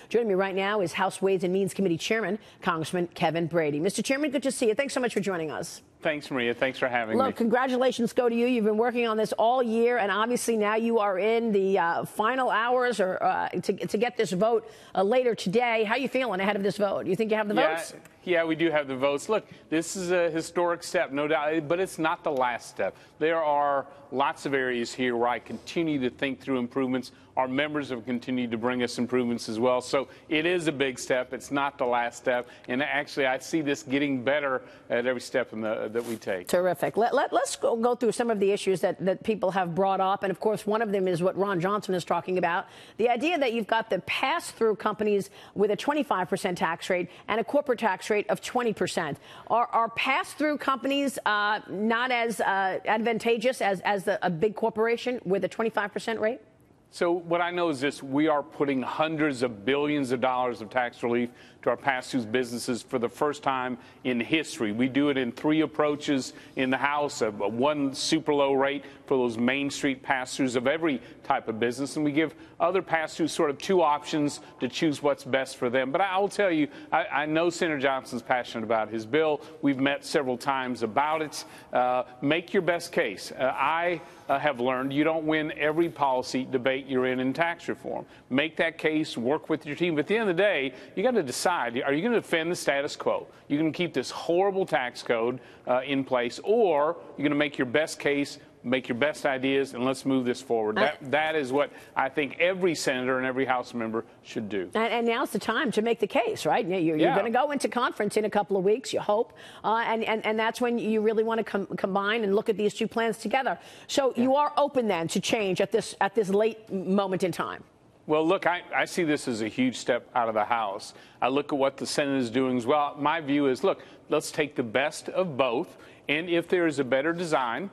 Joining me right now is House Ways and Means Committee Chairman, Congressman Kevin Brady. Mr. Chairman, good to see you. Thanks so much for joining us. Thanks, Maria. Thanks for having me. Look, congratulations go to you. You've been working on this all year, and obviously now you are in the final hours to get this vote later today. How are you feeling ahead of this vote? You think you have the votes? Yeah, we do have the votes. Look, this is a historic step, no doubt, but it's not the last step. There are lots of areas here where I continue to think through improvements. Our members have continued to bring us improvements as well. So it is a big step. It's not the last step. And actually, I see this getting better at every step that we take. Terrific. Let's go through some of the issues that people have brought up. And, of course, one of them is what Ron Johnson is talking about, the idea that you've got the pass-through companies with a 25% tax rate and a corporate tax rate of 20%. Are pass-through companies not as advantageous as a big corporation with a 25% rate? So what I know is this: we are putting hundreds of billions of dollars of tax relief to our pass-through businesses for the first time in history. We do it in 3 approaches in the House, one super low rate for those Main Street pass-throughs of every type of business, and we give other pass-throughs sort of 2 options to choose what's best for them. But I will tell you, I know Senator Johnson's passionate about his bill. We've met several times about it. Make your best case. I have learned you don't win every policy debate you're in tax reform. Make that case, work with your team. But at the end of the day, you got to decide, are you going to defend the status quo? You're going to keep this horrible tax code in place, or you're going to make your best case, make your best ideas, and let's move this forward. That is what I think every senator and every House member should do. And now's the time to make the case, right? You're going to go into conference in a couple of weeks, you hope, and that's when you really want to combine and look at these 2 plans together. So you are open then to change at this late moment in time. Well, look, I see this as a huge step out of the House. I look at what the Senate is doing as well. My view is, look, let's take the best of both, and if there is a better design,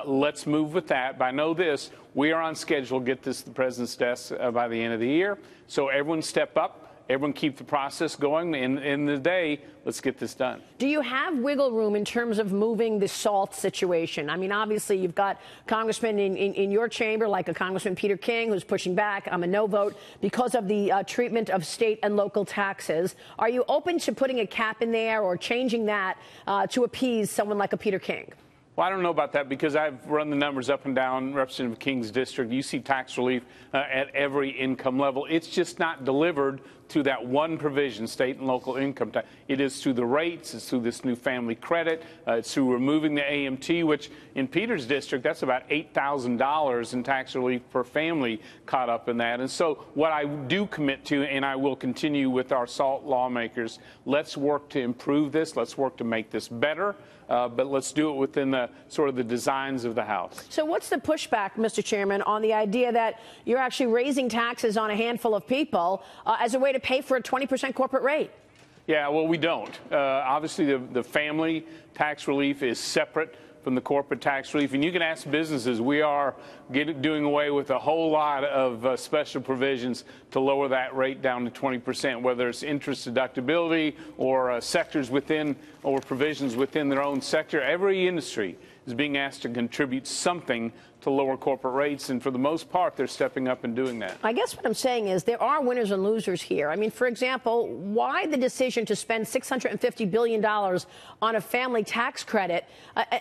let's move with that. But I know this: we are on schedule to get this to the president's desk by the end of the year. So everyone step up. Everyone keep the process going. In the day, let's get this done. Do you have wiggle room in terms of moving the SALT situation? I mean, obviously, you've got congressmen in your chamber, like a Congressman Peter King, who's pushing back. I'm a no vote because of the treatment of state and local taxes. Are you open to putting a cap in there or changing that to appease someone like a Peter King? Well, I don't know about that because I've run the numbers up and down Representative King's district. You see tax relief at every income level. It's just not delivered through that one provision, state and local income tax. It is through the rates. It's through this new family credit. It's through removing the AMT, which in Peter's district, that's about $8,000 in tax relief per family caught up in that. And so what I do commit to, and I will continue with our SALT lawmakers, let's work to improve this. Let's work to make this better. But let's do it within the sort of the designs of the House. So what's the pushback, Mr. Chairman, on the idea that you're actually raising taxes on a handful of people as a way to pay for a 20% corporate rate? Yeah, well, we don't. Obviously, the family tax relief is separate from the corporate tax relief. And you can ask businesses. We are doing away with a whole lot of special provisions to lower that rate down to 20%, whether it's interest deductibility or sectors within or provisions within their own sector. Every industry is being asked to contribute something to lower corporate rates, and for the most part, they're stepping up and doing that. I guess what I'm saying is there are winners and losers here. I mean, for example, why the decision to spend $650 billion on a family tax credit?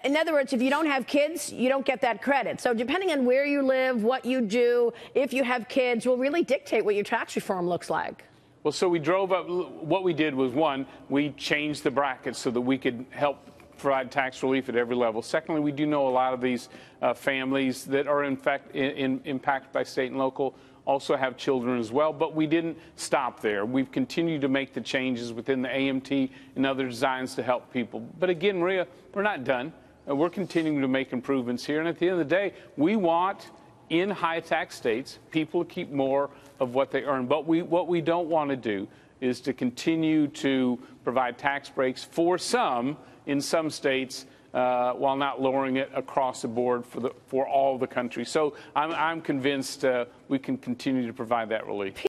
In other words, if you don't have kids, you don't get that credit. So depending on where you live, what you do, if you have kids, will really dictate what your tax reform looks like. Well, so we drove up. What we did was, one, we changed the brackets so that we could help provide tax relief at every level. Secondly, we do know a lot of these families that are in fact impacted by state and local also have children as well, but we didn't stop there. We've continued to make the changes within the AMT and other designs to help people. But again, Maria, we're not done. We're continuing to make improvements here, and at the end of the day, we want in high tax states people to keep more of what they earn. But what we don't want to do is to continue to provide tax breaks for some in some states while not lowering it across the board for all the country. So I'm convinced we can continue to provide that relief.